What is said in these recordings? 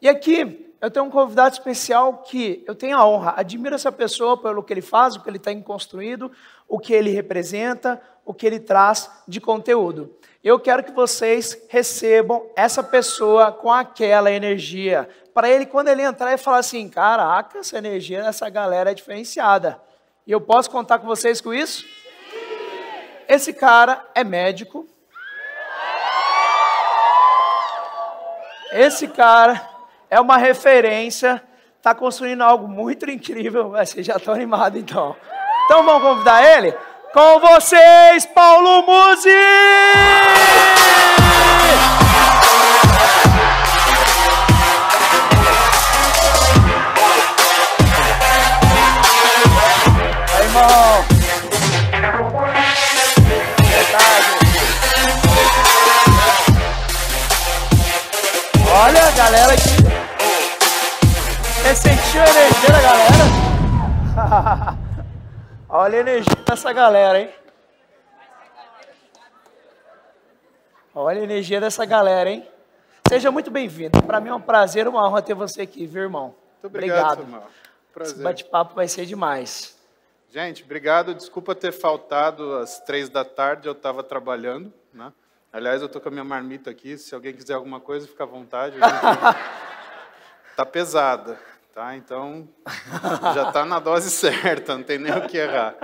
E aqui eu tenho um convidado especial que eu tenho a honra, admiro essa pessoa pelo que ele faz, o que ele tem construído, o que ele representa, o que ele traz de conteúdo. Eu quero que vocês recebam essa pessoa com aquela energia. Para ele, quando ele entrar, ele falar assim, caraca, essa energia dessa galera é diferenciada. E eu posso contar com vocês com isso? Esse cara é médico. Esse cara é uma referência, está construindo algo muito incrível. Vocês já estão animados, então. Então vamos convidar ele? Com vocês, Paulo Musi! Aí, irmão! Olha a galera aqui. Você sentiu a energia da galera? Olha a energia dessa galera, hein? Olha a energia dessa galera, hein? Seja muito bem-vindo. Para mim é um prazer, uma honra ter você aqui, viu, irmão? Muito obrigado. Samuel. Prazer. Esse bate-papo vai ser demais. Gente, obrigado. Desculpa ter faltado às 3 da tarde, eu estava trabalhando, né? Aliás, eu estou com a minha marmita aqui, se alguém quiser alguma coisa, fica à vontade. Tá pesada, tá? Então, já está na dose certa, não tem nem o que errar.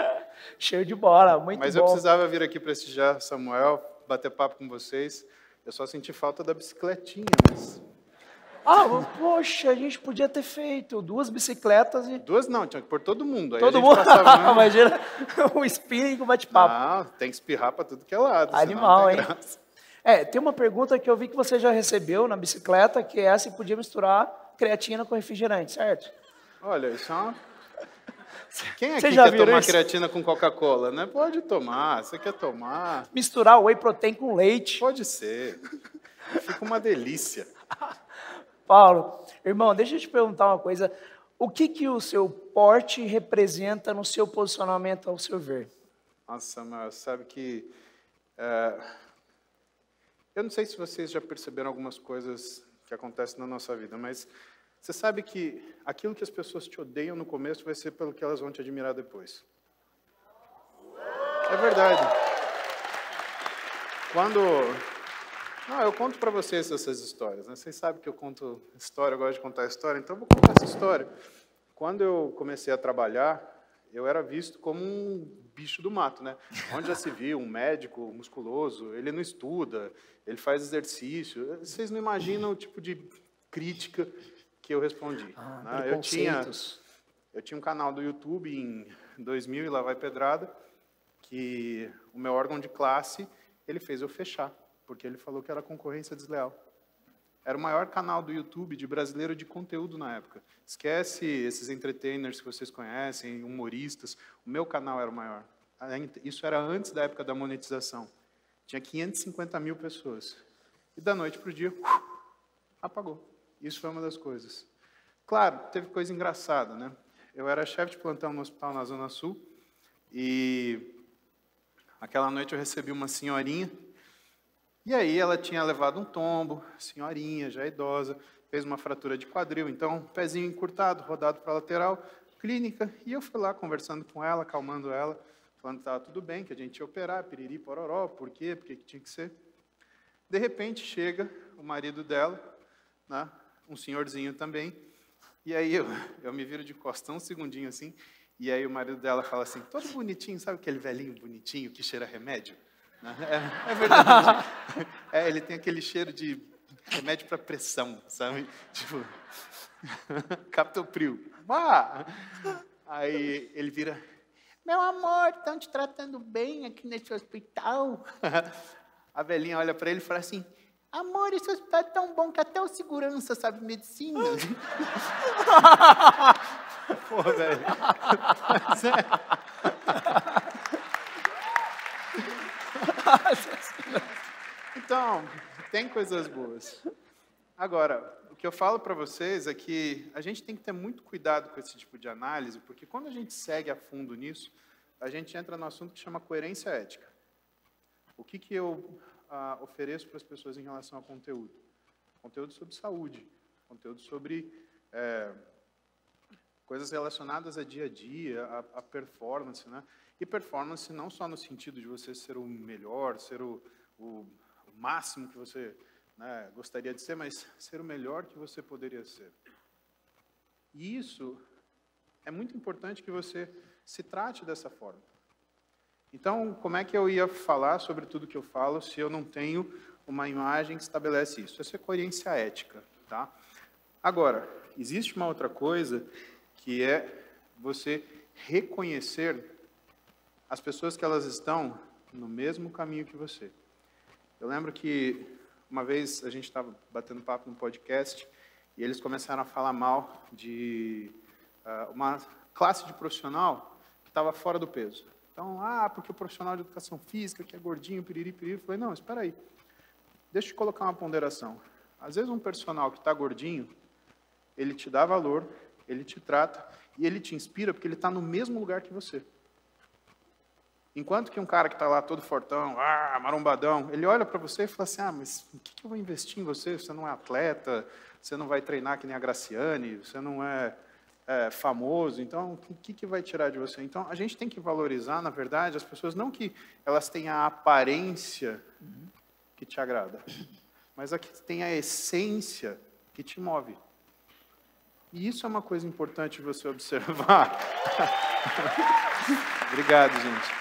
Show de bola, muito bom. Mas eu precisava vir aqui prestigiar Samuel, bater papo com vocês. Eu só senti falta da bicicletinha, mas... Poxa, a gente podia ter feito 2 bicicletas e... 2 não, tinha que pôr todo mundo. Aí todo mundo? Passava... Imagina o spinning com bate-papo. Não, tem que espirrar para tudo que é lado. Animal, hein? Tem uma pergunta que eu vi que você já recebeu na bicicleta, que é se podia misturar creatina com refrigerante, certo? Olha, isso é uma... Quem aqui já quer tomar isso? Creatina com Coca-Cola, né? Pode tomar, você quer tomar. Misturar whey protein com leite. Pode ser. Fica uma delícia. Paulo, irmão, deixa eu te perguntar uma coisa. O que o seu porte representa no seu posicionamento ao seu ver? Nossa, mas sabe que... Eu não sei se vocês já perceberam algumas coisas que acontecem na nossa vida, mas você sabe que aquilo que as pessoas te odeiam no começo vai ser pelo que elas vão te admirar depois. É verdade. Eu conto para vocês essas histórias, né? Vocês sabem que eu conto história, eu gosto de contar história, então eu vou contar essa história. Quando eu comecei a trabalhar, eu era visto como um bicho do mato, né? Onde já se viu um médico musculoso, ele não estuda, ele faz exercício. Vocês não imaginam o tipo de crítica que eu respondi. Né? Eu tinha um canal do YouTube em 2000, e lá vai pedrada, que o meu órgão de classe, ele fez eu fechar, porque ele falou que era concorrência desleal. Era o maior canal do YouTube de brasileiro de conteúdo na época. Esquece esses entertainers que vocês conhecem, humoristas. O meu canal era o maior. Isso era antes da época da monetização. Tinha 550 mil pessoas. E da noite para o dia, apagou. Isso foi uma das coisas. Claro, teve coisa engraçada, né? Eu era chefe de plantão no hospital na Zona Sul. E aquela noite eu recebi uma senhorinha. E aí ela tinha levado um tombo, senhorinha, já idosa, fez uma fratura de quadril, então pezinho encurtado, rodado para a lateral, clínica, e eu fui lá conversando com ela, acalmando ela, falando que estava tudo bem, que a gente ia operar, piriri, pororó, por quê, porque que tinha que ser. De repente chega o marido dela, né, um senhorzinho também, e aí eu me viro de costas um segundinho assim, e aí o marido dela fala assim, todo bonitinho, sabe aquele velhinho bonitinho que cheira remédio? É verdade. Ele tem aquele cheiro de remédio para pressão, sabe? Tipo, Captopril. Aí ele vira, meu amor, estão te tratando bem aqui nesse hospital. A velhinha olha para ele e fala assim, amor, esse hospital é tão bom que até o segurança sabe medicina. Pô, velho. Então, tem coisas boas. Agora, o que eu falo para vocês é que a gente tem que ter muito cuidado com esse tipo de análise, porque quando a gente segue a fundo nisso, a gente entra no assunto que chama coerência ética. O que eu ofereço para as pessoas em relação ao conteúdo? Conteúdo sobre saúde. conteúdo sobre coisas relacionadas a dia a dia, a performance, né? E performance não só no sentido de você ser o melhor, ser o máximo que você, né, gostaria de ser, mas ser o melhor que você poderia ser. E isso é muito importante que você se trate dessa forma. Então, como é que eu ia falar sobre tudo que eu falo se eu não tenho uma imagem que estabelece isso? Essa é coerência ética, tá? Agora, existe uma outra coisa que é você reconhecer as pessoas que elas estão no mesmo caminho que você. Eu lembro que uma vez a gente estava batendo papo no podcast e eles começaram a falar mal de uma classe de profissional que estava fora do peso. Então, porque o profissional de educação física, que é gordinho, piriri, piriri, eu falei, não, espera aí, deixa eu te colocar uma ponderação. Às vezes um personal que está gordinho, ele te dá valor, ele te trata e ele te inspira porque ele está no mesmo lugar que você. Enquanto que um cara que está lá todo fortão, marombadão, ele olha para você e fala assim, mas o que eu vou investir em você? Você não é atleta, você não vai treinar que nem a Graciane, você não é famoso, então o que vai tirar de você? Então a gente tem que valorizar, na verdade, as pessoas, não que elas tenham a aparência que te agrada, mas a que tem a essência que te move. E isso é uma coisa importante você observar. Obrigado, gente.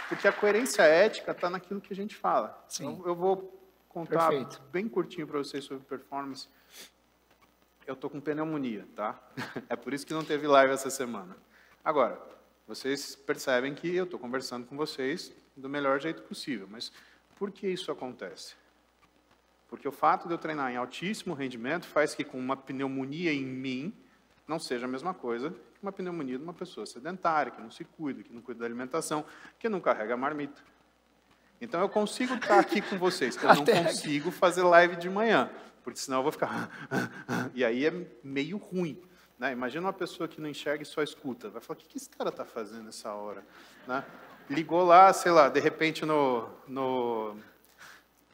Porque a coerência ética está naquilo que a gente fala. Sim. Eu vou contar bem curtinho para vocês sobre performance. Eu estou com pneumonia, tá? É por isso que não teve live essa semana. Agora, vocês percebem que eu estou conversando com vocês do melhor jeito possível. Mas por que isso acontece? Porque o fato de eu treinar em altíssimo rendimento faz que com uma pneumonia em mim não seja a mesma coisa que uma pneumonia de uma pessoa sedentária, que não se cuida, que não cuida da alimentação, que não carrega a marmita. Então eu consigo estar aqui com vocês, eu não consigo fazer live de manhã, porque senão eu vou ficar... E aí é meio ruim, né? Imagina uma pessoa que não enxerga e só escuta. Vai falar, o que esse cara está fazendo nessa hora? Né? Ligou lá, sei lá, de repente no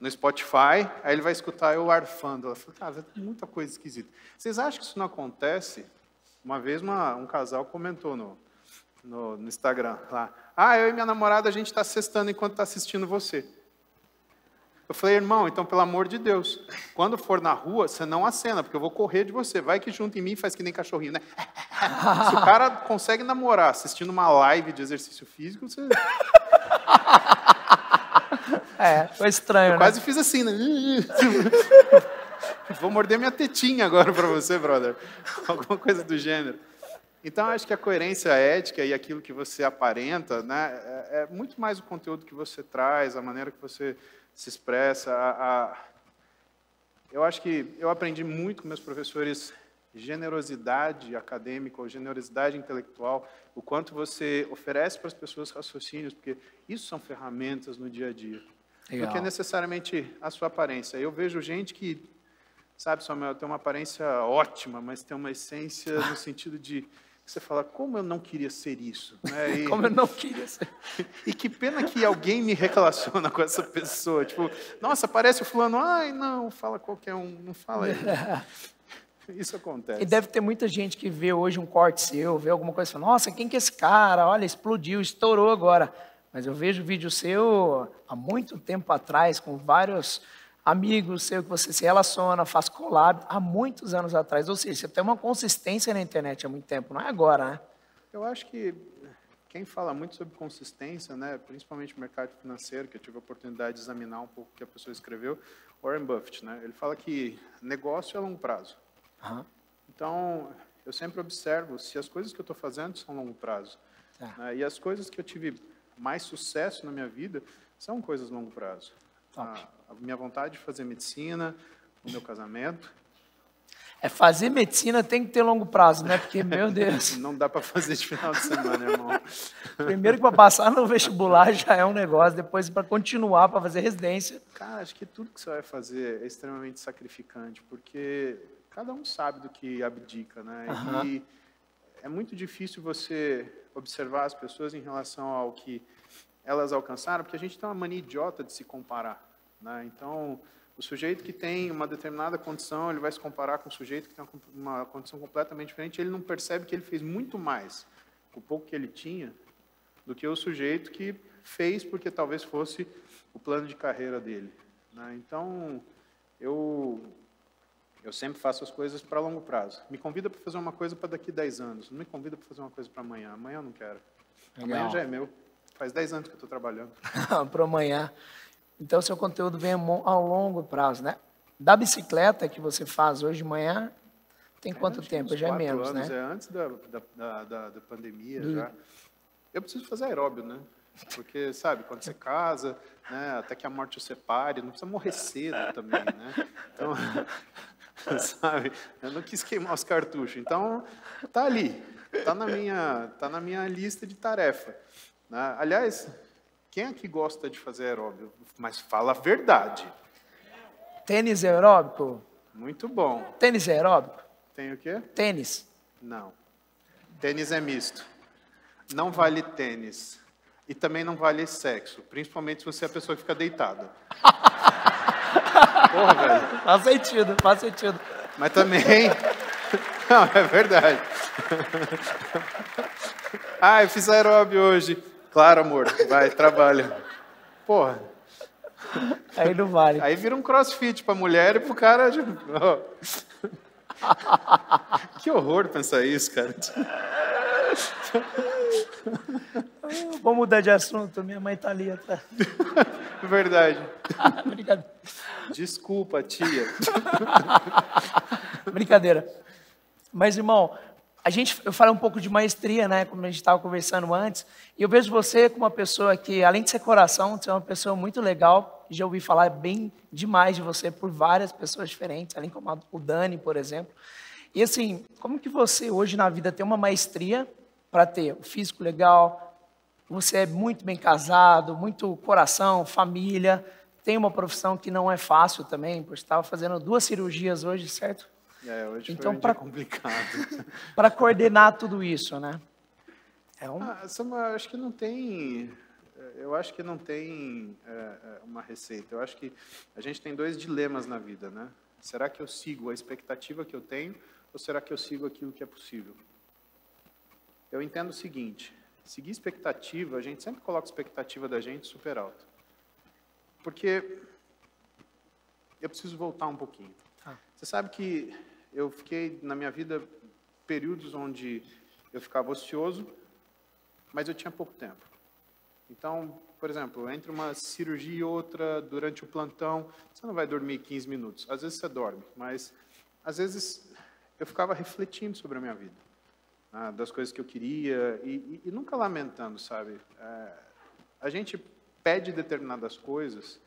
Spotify, aí ele vai escutar eu arfando. Ela fala, tem muita coisa esquisita. Vocês acham que isso não acontece? Uma vez um casal comentou no Instagram lá, eu e minha namorada, a gente está sextando enquanto está assistindo você. Eu falei, irmão, então pelo amor de Deus, quando for na rua, você não acena, porque eu vou correr de você. Vai que junto em mim faz que nem cachorrinho, né? Se o cara consegue namorar assistindo uma live de exercício físico, você... Foi estranho, eu quase fiz assim, né? Vou morder minha tetinha agora para você, brother. Alguma coisa do gênero. Então, acho que a coerência ética e aquilo que você aparenta, né, é muito mais o conteúdo que você traz, a maneira que você se expressa. Eu acho que eu aprendi muito com meus professores generosidade acadêmica ou generosidade intelectual, o quanto você oferece para as pessoas raciocínios, porque isso são ferramentas no dia a dia. Legal. Do que necessariamente a sua aparência. Eu vejo gente que, sabe, Samuel, tem uma aparência ótima, mas tem uma essência no sentido de que você fala, como eu não queria ser isso? Né? Como eu não queria ser. E que pena que alguém me relaciona com essa pessoa. Tipo, nossa, parece o fulano, não, fala qualquer um, não fala ele. Isso acontece. E deve ter muita gente que vê hoje um corte seu, vê alguma coisa e fala, nossa, quem que é esse cara? Olha, explodiu, estourou agora. Mas eu vejo vídeo seu há muito tempo atrás, com vários amigos seus que você se relaciona, faz collab, há muitos anos atrás. Ou seja, você tem uma consistência na internet há muito tempo, não é agora, né? Eu acho que quem fala muito sobre consistência, né, principalmente no mercado financeiro, que eu tive a oportunidade de examinar um pouco o que a pessoa escreveu, Warren Buffett, né, ele fala que negócio é a longo prazo. Então, eu sempre observo se as coisas que eu estou fazendo são a longo prazo. Né, e as coisas que eu tive mais sucesso na minha vida são coisas a longo prazo. A minha vontade de fazer medicina, o meu casamento. Fazer medicina tem que ter longo prazo, né? Porque, meu Deus. Não dá para fazer de final de semana, irmão. Primeiro que para passar no vestibular já é um negócio, depois para continuar, para fazer residência. Cara, acho que tudo que você vai fazer é extremamente sacrificante, porque cada um sabe do que abdica, né? E é muito difícil você observar as pessoas em relação ao que elas alcançaram, porque a gente tem uma mania idiota de se comparar, né? Então, O sujeito que tem uma determinada condição, ele vai se comparar com o sujeito que tem uma condição completamente diferente, ele não percebe que ele fez muito mais com o pouco que ele tinha do que o sujeito que fez porque talvez fosse o plano de carreira dele, né? Então, eu sempre faço as coisas para longo prazo. Me convida para fazer uma coisa para daqui 10 anos, não me convida para fazer uma coisa para amanhã. Amanhã eu não quero. Legal. Amanhã já é meu. Faz 10 anos que eu estou trabalhando. Para amanhã. Então, seu conteúdo vem ao longo prazo, né? Da bicicleta que você faz hoje de manhã, tem quanto tempo? Já é menos, anos, né? É antes da pandemia já. Eu preciso fazer aeróbio, né? Porque, sabe, quando você casa, né, até que a morte o separe, não precisa morrer cedo também, né? Então, sabe, eu não quis queimar os cartuchos. Então, tá ali, tá na minha lista de tarefa, né? Aliás, quem aqui gosta de fazer aeróbio? Mas fala a verdade. Tênis aeróbico? Muito bom. Tênis é aeróbico? Tem o quê? Tênis. Não. Tênis é misto. Não vale tênis. E também não vale sexo. Principalmente se você é a pessoa que fica deitada. Porra, velho. Faz sentido, faz sentido. Mas também... Não, é verdade. Ah, eu fiz aeróbio hoje. Claro, amor. Vai, trabalha. Porra. Aí não vale. Aí vira um crossfit pra mulher e pro cara... Que horror pensar isso, cara. Vamos mudar de assunto, minha mãe tá ali atrás. Verdade. Brincadeira. Desculpa, tia. Brincadeira. Mas, irmão, eu falei um pouco de maestria, né? Como a gente estava conversando antes. E eu vejo você como uma pessoa que, além de ser coração, você é uma pessoa muito legal. Já ouvi falar bem demais de você por várias pessoas diferentes, além como o Dani, por exemplo. E assim, como que você hoje na vida tem uma maestria para ter o físico legal, você é muito bem casado, muito coração, família, tem uma profissão que não é fácil também, porque estava fazendo 2 cirurgias hoje, certo? Hoje então, foi um dia complicado. Para coordenar tudo isso, né? Acho que não tem... Eu acho que não tem uma receita. Eu acho que a gente tem 2 dilemas na vida, né? Será que eu sigo a expectativa que eu tenho ou será que eu sigo aquilo que é possível? Eu entendo o seguinte, seguir expectativa, a gente sempre coloca a expectativa da gente super alta. Porque eu preciso voltar um pouquinho. Você sabe que eu fiquei, na minha vida, períodos onde eu ficava ocioso, mas eu tinha pouco tempo. Então, por exemplo, entre uma cirurgia e outra, durante o plantão, você não vai dormir 15 minutos. Às vezes você dorme, mas às vezes eu ficava refletindo sobre a minha vida, das coisas que eu queria e nunca lamentando, sabe? A gente pede determinadas coisas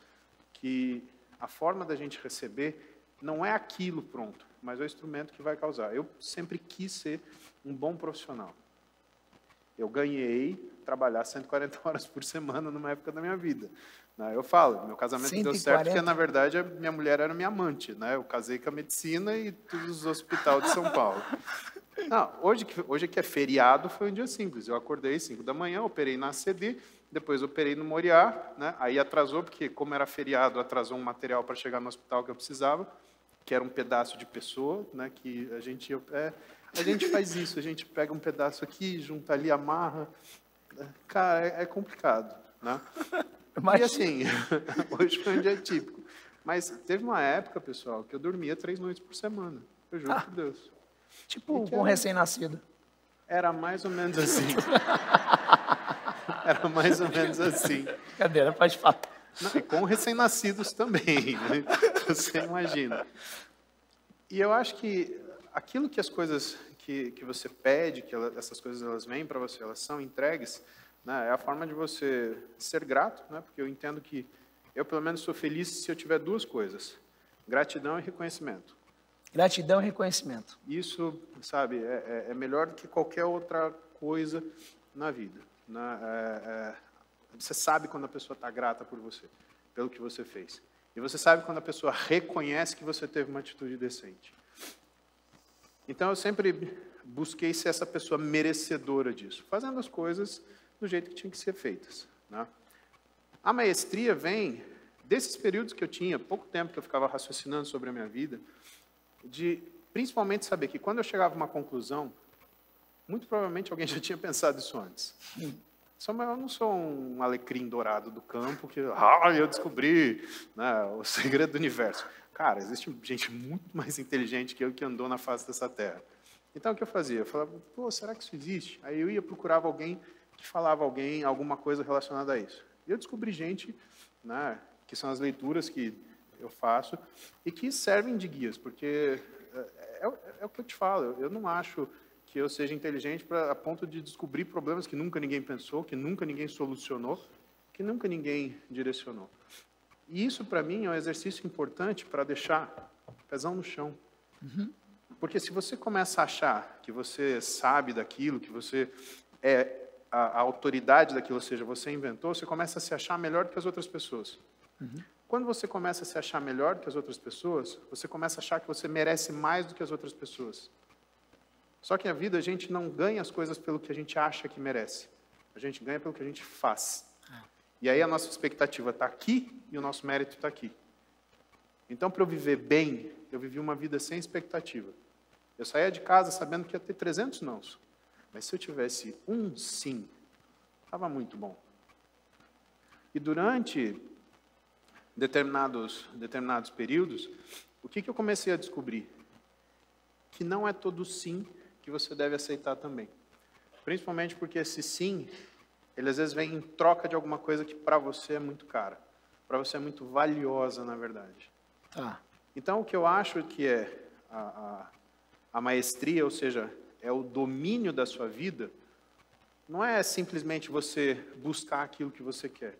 que a forma da gente receber não é aquilo pronto, mas é o instrumento que vai causar. Eu sempre quis ser um bom profissional. Eu ganhei trabalhar 140 horas por semana numa época da minha vida. Eu falo, meu casamento 140. Deu certo porque, na verdade, a minha mulher era minha amante. Eu casei com a medicina e todos os hospitais de São Paulo. Não, hoje que é feriado, foi um dia simples. Eu acordei às 5 da manhã, operei na ACD, depois operei no Moriá, aí atrasou, porque como era feriado, atrasou um material para chegar no hospital que eu precisava, que era um pedaço de pessoa, que a gente faz isso, a gente pega um pedaço aqui, junta ali, amarra. Cara, é complicado, né? E assim, hoje foi um dia típico. Mas teve uma época, pessoal, que eu dormia 3 noites por semana. Eu juro por Deus. Tipo um recém-nascido. Era mais ou menos assim. Era mais ou menos assim. Brincadeira, pode falar. Não, e com recém-nascidos também, né? Você imagina. E eu acho que aquilo que as coisas que você pede, essas coisas elas vêm para você, elas são entregues, é a forma de você ser grato, porque eu entendo que eu, pelo menos, sou feliz se eu tiver 2 coisas, gratidão e reconhecimento. Gratidão e reconhecimento. Isso, sabe, é melhor do que qualquer outra coisa na vida. Você sabe quando a pessoa está grata por você, pelo que você fez. E você sabe quando a pessoa reconhece que você teve uma atitude decente. Então, eu sempre busquei ser essa pessoa merecedora disso, fazendo as coisas do jeito que tinham que ser feitas. A maestria vem desses períodos que eu tinha, pouco tempo que eu ficava raciocinando sobre a minha vida, de principalmente saber que quando eu chegava a uma conclusão, muito provavelmente alguém já tinha pensado isso antes. Eu não sou um alecrim dourado do campo que eu descobri, né, o segredo do universo. Cara, existe gente muito mais inteligente que eu que andou na face dessa terra. Então, o que eu fazia? Eu falava, pô, será que isso existe? Aí eu ia procurar alguém que falava alguma coisa relacionada a isso. E eu descobri gente, né, que são as leituras que eu faço e que servem de guias, porque é o que eu te falo, eu não acho que eu seja inteligente a ponto de descobrir problemas que nunca ninguém pensou, que nunca ninguém solucionou, que nunca ninguém direcionou. E isso, para mim, é um exercício importante para deixar o pezão no chão. Porque se você começa a achar que você sabe daquilo, que você é a autoridade daquilo, ou seja, você inventou, você começa a se achar melhor do que as outras pessoas. Quando você começa a se achar melhor do que as outras pessoas, você começa a achar que você merece mais do que as outras pessoas. Só que na vida a gente não ganha as coisas pelo que a gente acha que merece. A gente ganha pelo que a gente faz. E aí a nossa expectativa está aqui e o nosso mérito está aqui. Então, para eu viver bem, eu vivi uma vida sem expectativa. Eu saía de casa sabendo que ia ter 300 nãos. Mas se eu tivesse um sim, estava muito bom. E durante determinados períodos, o que eu comecei a descobrir? Que não é todo sim que você deve aceitar também. Principalmente porque esse sim, ele às vezes vem em troca de alguma coisa que para você é muito cara. Para você é muito valiosa, na verdade. Então, o que eu acho que é a maestria, ou seja, é o domínio da sua vida, não é simplesmente você buscar aquilo que você quer.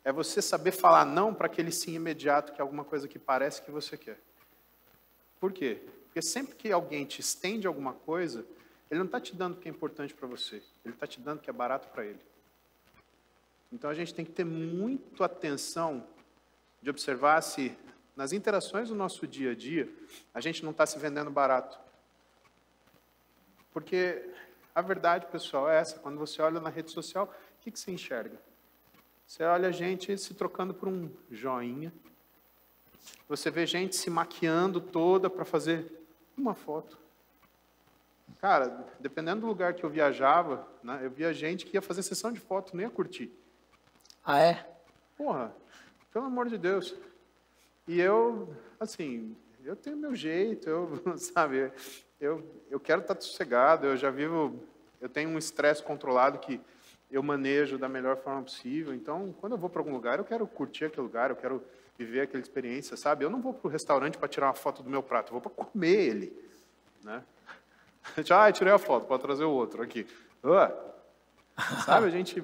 É você saber falar não para aquele sim imediato, que é alguma coisa que parece que você quer. Por quê? Porque sempre que alguém te estende alguma coisa, ele não está te dando o que é importante para você. Ele está te dando o que é barato para ele. Então, a gente tem que ter muito atenção de observar se, nas interações do nosso dia a dia, a gente não está se vendendo barato. Porque a verdade, pessoal, é essa. Quando você olha na rede social, o que você enxerga? Você olha gente se trocando por um joinha. Você vê gente se maquiando toda para fazer uma foto. Cara, dependendo do lugar que eu viajava, né, eu via gente que ia fazer sessão de foto, nem ia curtir. Ah, é? Porra, pelo amor de Deus. E eu, assim, eu tenho meu jeito, sabe, eu quero estar sossegado, eu tenho um estresse controlado que eu manejo da melhor forma possível. Então, quando eu vou para algum lugar, eu quero curtir aquele lugar, eu quero viver aquela experiência, sabe? Eu não vou para o restaurante para tirar uma foto do meu prato, eu vou para comer ele, né? Tirei a foto, pode trazer o outro aqui. Sabe, a gente,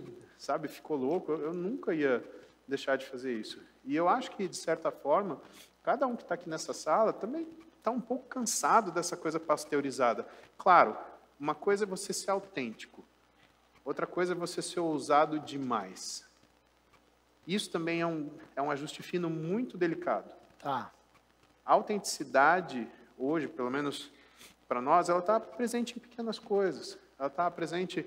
ficou louco. Eu nunca ia deixar de fazer isso. E eu acho que, de certa forma, cada um que está aqui nessa sala também está um pouco cansado dessa coisa pasteurizada. Claro, uma coisa é você ser autêntico. Outra coisa é você ser ousado demais. Isso também é um ajuste fino muito delicado. Tá. A autenticidade, hoje, pelo menos para nós, ela está presente em pequenas coisas. Ela está presente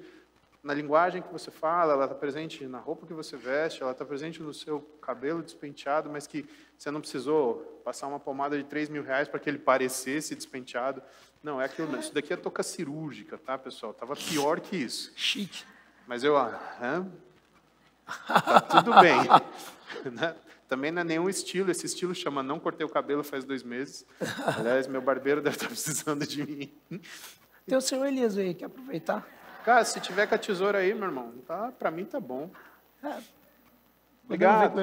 na linguagem que você fala, ela está presente na roupa que você veste, ela está presente no seu cabelo despenteado, mas que você não precisou passar uma pomada de R$3.000 para que ele parecesse despenteado. Não, é aquilo. Isso daqui é touca cirúrgica, tá, pessoal? Estava pior que isso. Chique. Mas tá tudo bem. Né? Também não é nenhum estilo. Esse estilo chama Não Cortei o Cabelo faz 2 meses. Aliás, meu barbeiro deve estar precisando de mim. Tem o seu Elias aí, quer aproveitar? Cara, se tiver com a tesoura aí, meu irmão, tá, pra mim tá bom. Obrigado.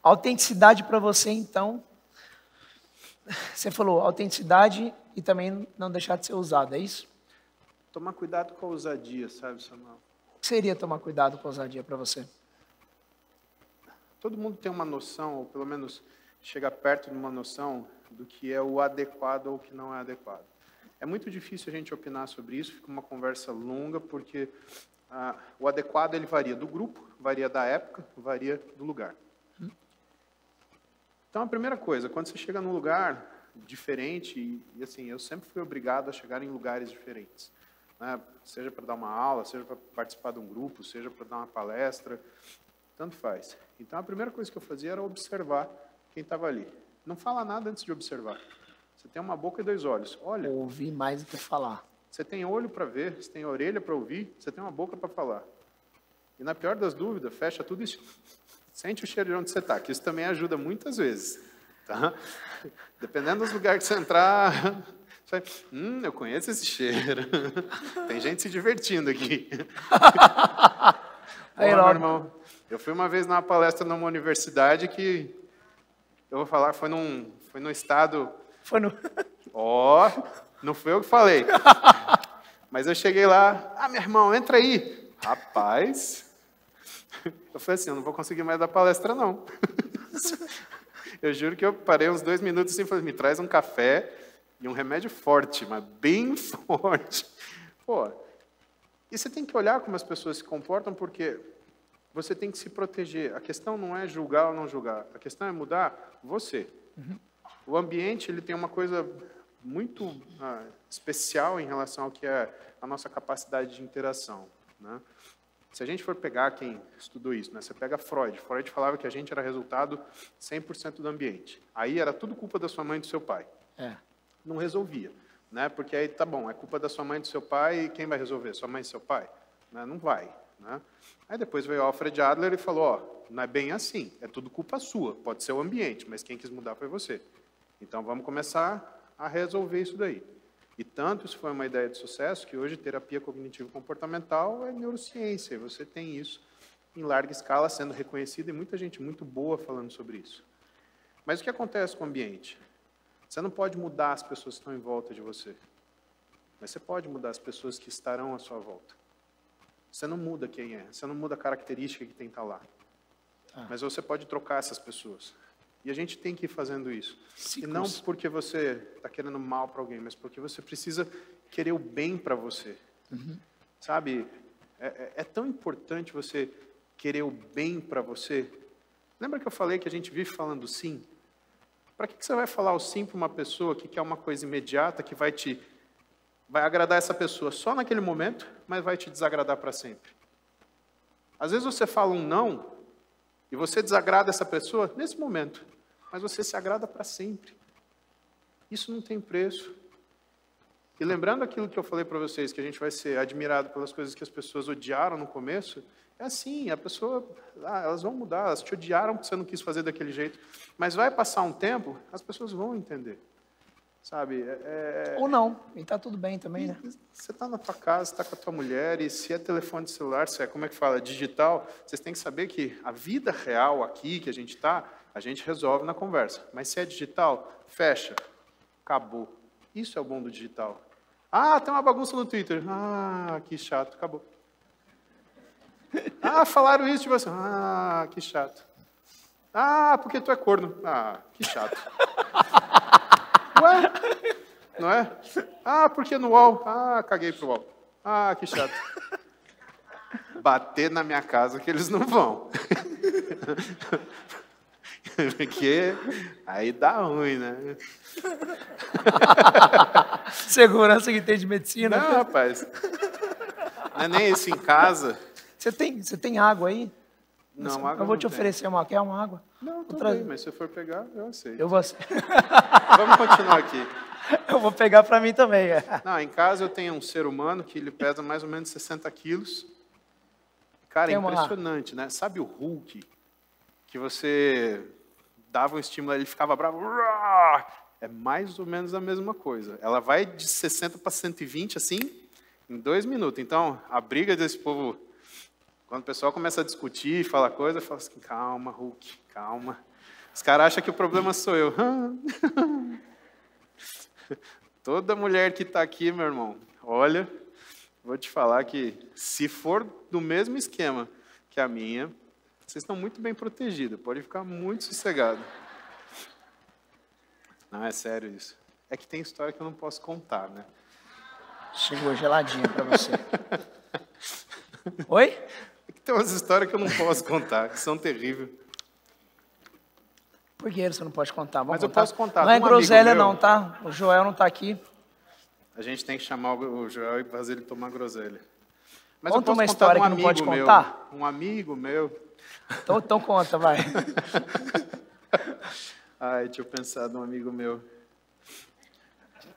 Autenticidade para você, então. Você falou autenticidade e também não deixar de ser usado, é isso? Tomar cuidado com a ousadia, sabe, Samuel? O que seria tomar cuidado com a ousadia para você? Todo mundo tem uma noção, ou pelo menos chega perto de uma noção do que é o adequado ou o que não é adequado. É muito difícil a gente opinar sobre isso, fica uma conversa longa, porque o adequado ele varia do grupo, varia da época, varia do lugar. Então, a primeira coisa, quando você chega num lugar diferente, e assim, eu sempre fui obrigado a chegar em lugares diferentes, né? Seja para dar uma aula, seja para participar de um grupo, seja para dar uma palestra, tanto faz. Então, a primeira coisa que eu fazia era observar quem estava ali. Não fala nada antes de observar. Você tem uma boca e 2 olhos. Olha. Ouvir mais do que falar. Você tem olho para ver, você tem orelha para ouvir, você tem uma boca para falar. E na pior das dúvidas, fecha tudo isso. Sente o cheiro de onde você está, que isso também ajuda muitas vezes. Tá? Dependendo dos lugares que você entrar, você vai, eu conheço esse cheiro. Tem gente se divertindo aqui. Aí, meu irmão, eu fui uma vez numa palestra numa universidade que, eu vou falar, foi no estado... Foi no... Não foi eu que falei. Mas eu cheguei lá, meu irmão, entra aí. Rapaz, eu falei assim, eu não vou conseguir mais dar palestra, não. Eu juro que eu parei uns 2 minutos assim e falei, me traz um café e um remédio forte, mas bem forte. Pô, e você tem que olhar como as pessoas se comportam, porque você tem que se proteger. A questão não é julgar ou não julgar, a questão é mudar você. O ambiente, ele tem uma coisa muito especial em relação ao que é a nossa capacidade de interação, né? Se a gente for pegar quem estudou isso, né? Você pega Freud. Freud falava que a gente era resultado 100% do ambiente. Aí era tudo culpa da sua mãe e do seu pai. Não resolvia, né? Porque aí, tá bom, é culpa da sua mãe e do seu pai, e quem vai resolver? Sua mãe e seu pai? Né? Não vai, né? Aí depois veio Alfred Adler e falou, não é bem assim, é tudo culpa sua, pode ser o ambiente, mas quem quis mudar foi você. Então vamos começar a resolver isso daí. E tanto isso foi uma ideia de sucesso que hoje terapia cognitivo-comportamental é neurociência. E você tem isso em larga escala sendo reconhecido e muita gente muito boa falando sobre isso. Mas o que acontece com o ambiente? Você não pode mudar as pessoas que estão em volta de você. Mas você pode mudar as pessoas que estarão à sua volta. Você não muda quem é, você não muda a característica que tem que estar lá. Mas você pode trocar essas pessoas. E a gente tem que ir fazendo isso. E não porque você está querendo mal para alguém, mas porque você precisa querer o bem para você. Sabe, é tão importante você querer o bem para você. Lembra que eu falei que a gente vive falando sim? Para que você vai falar o sim para uma pessoa que quer uma coisa imediata, que vai agradar essa pessoa só naquele momento, mas vai te desagradar para sempre? Às vezes você fala um não, e você desagrada essa pessoa nesse momento, mas você se agrada para sempre. Isso não tem preço. E lembrando aquilo que eu falei para vocês, que a gente vai ser admirado pelas coisas que as pessoas odiaram no começo, é assim, a pessoa, elas vão mudar, elas te odiaram porque você não quis fazer daquele jeito, mas vai passar um tempo, as pessoas vão entender. Sabe? Ou não, e está tudo bem também, né? Você está na tua casa, está com a tua mulher, e se é telefone de celular, se é, como é que fala, digital, vocês têm que saber que a vida real aqui, que a gente está, a gente resolve na conversa. Mas se é digital, fecha, acabou. Isso é o bom do digital. Tem uma bagunça no Twitter. Que chato, acabou. Falaram isso de você. Que chato. Porque tu é corno. Que chato. Ué? Não é? Porque no UOL? Caguei pro UOL. Que chato. Bater na minha casa que eles não vão. Porque aí dá ruim, né? Segurança que tem de medicina. Não, rapaz. Não é nem isso em casa. Você tem água aí? Não, água eu vou te não oferecer quer uma água? Não, tudo bem, mas se você for pegar, eu aceito. Eu vou... Vamos continuar aqui. Eu vou pegar para mim também. Não, em casa eu tenho um ser humano que ele pesa mais ou menos 60 quilos. Cara, é impressionante, né? Sabe o Hulk? Que você dava um estímulo, ele ficava bravo. É mais ou menos a mesma coisa. Ela vai de 60 para 120, assim, em 2 minutos. Então, a briga desse povo... Quando o pessoal começa a discutir, fala coisa, fala assim, calma, Hulk, calma. Os caras acham que o problema sou eu. Toda mulher que está aqui, meu irmão, olha, vou te falar que se for do mesmo esquema que a minha, vocês estão muito bem protegidos, pode ficar muito sossegado. Não, é sério isso. É que tem história que eu não posso contar, né? Chegou geladinha para você. Oi? Tem umas histórias que eu não posso contar, que são terríveis. Por que você não pode contar? Mas eu posso contar. Não é groselha não, tá? O Joel não está aqui. A gente tem que chamar o Joel e fazer ele tomar groselha. Mas conta uma história que não pode contar. Um amigo meu, Então conta, vai. Ai, deixa eu pensar num amigo meu.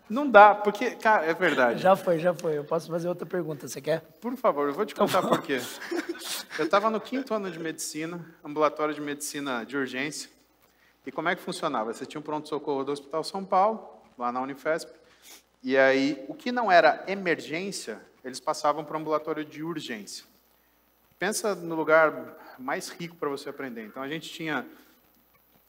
Não dá, porque, cara, é verdade. Já foi. Eu posso fazer outra pergunta, você quer? Por favor, eu vou te contar por quê. Eu estava no 5º ano de medicina, ambulatório de medicina de urgência. E como é que funcionava? Você tinha um pronto-socorro do Hospital São Paulo, lá na Unifesp. E aí, o que não era emergência, eles passavam para o ambulatório de urgência. Pensa no lugar mais rico para você aprender. Então, a gente tinha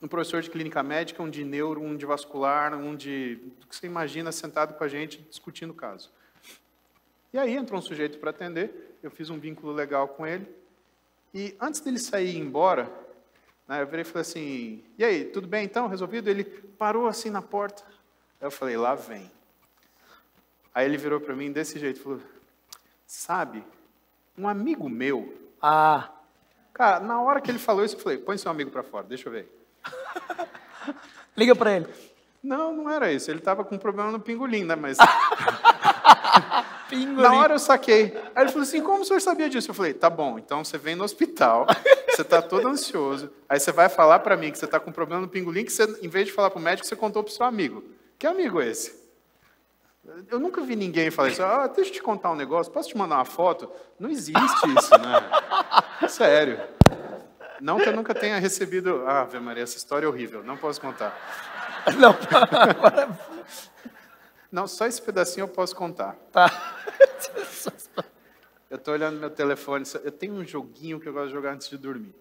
um professor de clínica médica, um de neuro, um de vascular, um de... o que você imagina, sentado com a gente, discutindo o caso. E aí entrou um sujeito para atender, eu fiz um vínculo legal com ele, e antes dele sair e ir embora, né, eu virei e falei assim, e aí, tudo bem então, resolvido? Ele parou assim na porta, aí eu falei, lá vem. Aí ele virou para mim desse jeito, falou, sabe, um amigo meu... Cara, na hora que ele falou isso, eu falei, põe seu amigo para fora, deixa eu ver. Liga para ele. Não era isso. Ele estava com um problema no pingolim, né? Mas Pingolim. na hora eu saquei. Aí ele falou assim, como o senhor sabia disso? Eu falei, tá bom, então você vem no hospital, você está todo ansioso, aí você vai falar para mim que você está com um problema no pingolim, que você, em vez de falar para o médico, você contou para o seu amigo. Que amigo é esse? Eu nunca vi ninguém falar isso. Deixa eu te contar um negócio, posso te mandar uma foto? Não existe isso, né? Sério. Não que eu nunca tenha recebido... Ave Maria, essa história é horrível, não posso contar. Não, agora... Não, só esse pedacinho eu posso contar. Tá. Eu estou olhando meu telefone, eu tenho um joguinho que eu gosto de jogar antes de dormir.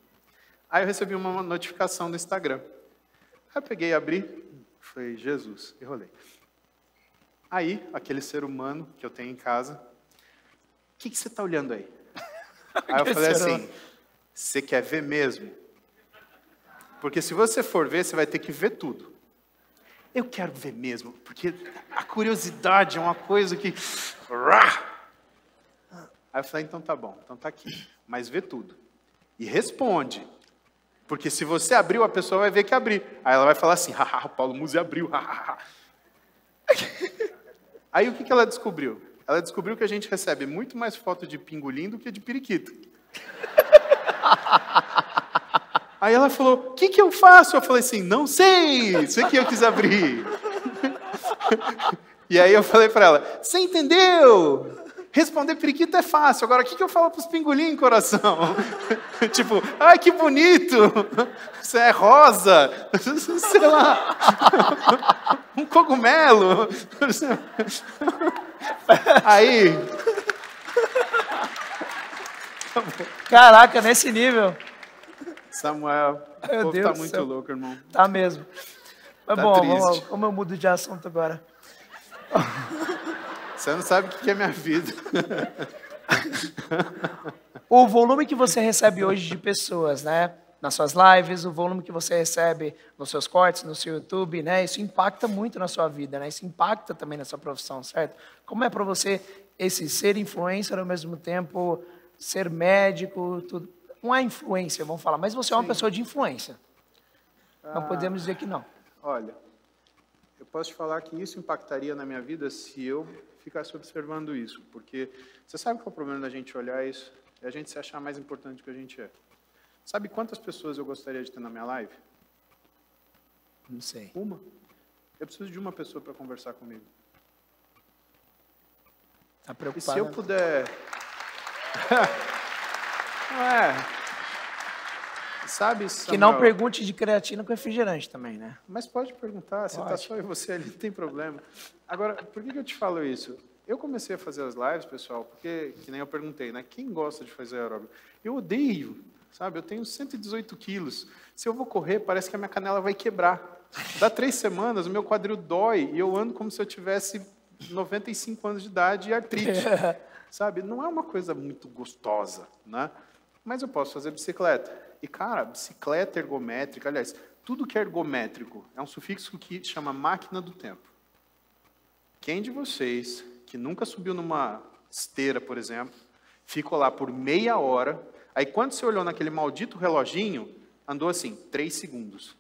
Aí eu recebi uma notificação do Instagram. Aí eu peguei e abri, falei, Jesus, e rolei. Aí, aquele ser humano que eu tenho em casa, o que você está olhando aí? Aí eu falei assim, você quer ver mesmo? Porque se você for ver, você vai ter que ver tudo. Eu quero ver mesmo, porque a curiosidade é uma coisa que... Aí eu falei, então tá bom, então tá aqui. Mas vê tudo. E responde. Porque se você abriu, a pessoa vai ver que abriu. Aí ela vai falar assim, haha, o Paulo Musi abriu, haha. Aí o que ela descobriu? Ela descobriu que a gente recebe muito mais foto de pingolim do que de periquito. Aí ela falou, o que eu faço? Eu falei assim, não sei, sei que eu quis abrir. E aí eu falei para ela, você entendeu? Responder periquito é fácil, agora o que eu falo para os pingolim, coração? Tipo, ai que bonito, isso é rosa, sei lá, um cogumelo. Aí... Caraca, nesse nível. Samuel, o povo tá muito louco, irmão. Tá mesmo. Mas Tá bom, triste. como eu mudo de assunto agora? Você não sabe o que é minha vida. O volume que você recebe hoje de pessoas, né? Nas suas lives, o volume que você recebe nos seus cortes, no seu YouTube, né? Isso impacta muito na sua vida, né? Isso impacta também na sua profissão, certo? Como é para você esse ser influencer ao mesmo tempo, ser médico, tudo? Não é influência, vamos falar, mas você é uma pessoa de influência. Não podemos dizer que não. Olha, eu posso te falar que isso impactaria na minha vida se eu ficasse observando isso, porque você sabe qual é o problema da gente olhar isso? É a gente se achar mais importante do que a gente é. Sabe quantas pessoas eu gostaria de ter na minha live? Não sei. Uma. Eu preciso de uma pessoa para conversar comigo. Tá preocupado? E se eu puder... Sabe, Samuel, que não pergunte de creatina com refrigerante também, né? Mas pode perguntar, se está só eu e você ali, não tem problema. Agora, por que eu te falo isso? Eu comecei a fazer as lives, pessoal, porque, que nem eu perguntei, né? Quem gosta de fazer aeróbico? Eu odeio, sabe? Eu tenho 118 quilos. Se eu vou correr, parece que a minha canela vai quebrar. Dá 3 semanas, o meu quadril dói e eu ando como se eu tivesse 95 anos de idade e artrite. Sabe? Não é uma coisa muito gostosa, né? Mas eu posso fazer bicicleta. E, cara, bicicleta ergométrica, aliás, tudo que é ergométrico é um sufixo que chama máquina do tempo. Quem de vocês que nunca subiu numa esteira, por exemplo, ficou lá por meia hora, aí quando você olhou naquele maldito reloginho, andou assim, 3 segundos.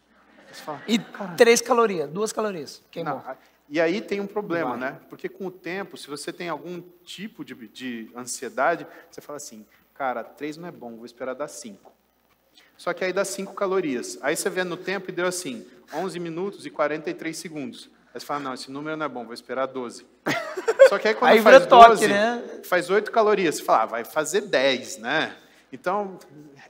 Você fala, e 3 calorias, 2 calorias, queimou. Não, e aí tem um problema, né? Porque com o tempo, se você tem algum tipo de ansiedade, você fala assim, cara, 3 não é bom, vou esperar dar 5. Só que aí dá 5 calorias. Aí você vê no tempo e deu assim, 11 minutos e 43 segundos. Aí você fala, não, esse número não é bom, vou esperar 12. Só que aí quando Aí faz vira toque, 12, né? faz 8 calorias. Você fala, vai fazer 10, né? Então,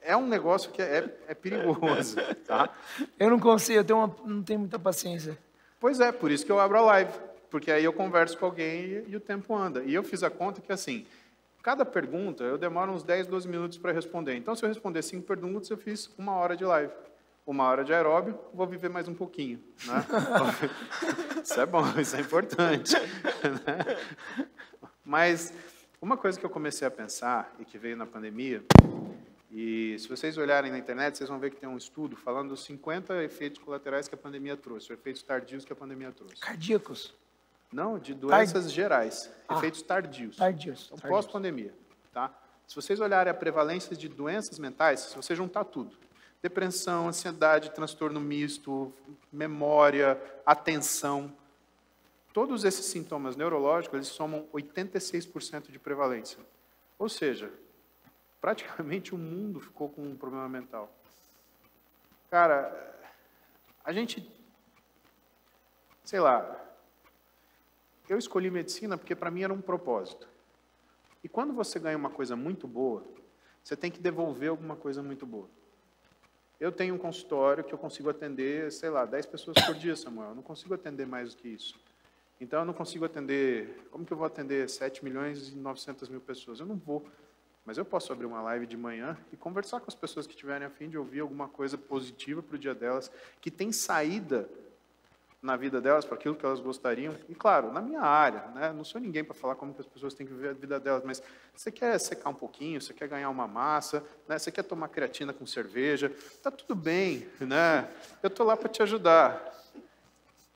é um negócio que é perigoso, tá? Eu não consigo, não tenho muita paciência. Pois é, por isso que eu abro a live. Porque aí eu converso com alguém e o tempo anda. E eu fiz a conta que, assim, cada pergunta eu demoro uns 10, 12 minutos para responder. Então, se eu responder 5 perguntas, eu fiz 1 hora de live. 1 hora de aeróbio, vou viver mais um pouquinho. Né? Isso é bom, isso é importante. Né? Mas uma coisa que eu comecei a pensar e que veio na pandemia, e se vocês olharem na internet, vocês vão ver que tem um estudo falando dos 50 efeitos colaterais que a pandemia trouxe, efeitos tardios que a pandemia trouxe. Cardíacos. Não, de doenças gerais, efeitos tardios. Tardios. Então, pós-pandemia. Tá? Se vocês olharem a prevalência de doenças mentais, se você juntar tudo, depressão, ansiedade, transtorno misto, memória, atenção, todos esses sintomas neurológicos, eles somam 86% de prevalência. Ou seja, praticamente o mundo ficou com um problema mental. Cara, a gente, sei lá, eu escolhi medicina porque para mim era um propósito. E quando você ganha uma coisa muito boa, você tem que devolver alguma coisa muito boa. Eu tenho um consultório que eu consigo atender, sei lá, 10 pessoas por dia, Samuel. Eu não consigo atender mais do que isso. Então, eu não consigo atender... Como que eu vou atender 7 milhões e 900 mil pessoas? Eu não vou. Mas eu posso abrir uma live de manhã e conversar com as pessoas que tiverem a fim de ouvir alguma coisa positiva para o dia delas, que tem saída na vida delas, para aquilo que elas gostariam. E, claro, na minha área, né? Não sou ninguém para falar como que as pessoas têm que viver a vida delas, mas você quer secar um pouquinho, você quer ganhar uma massa, né? Você quer tomar creatina com cerveja, tá tudo bem, né? Eu estou lá para te ajudar.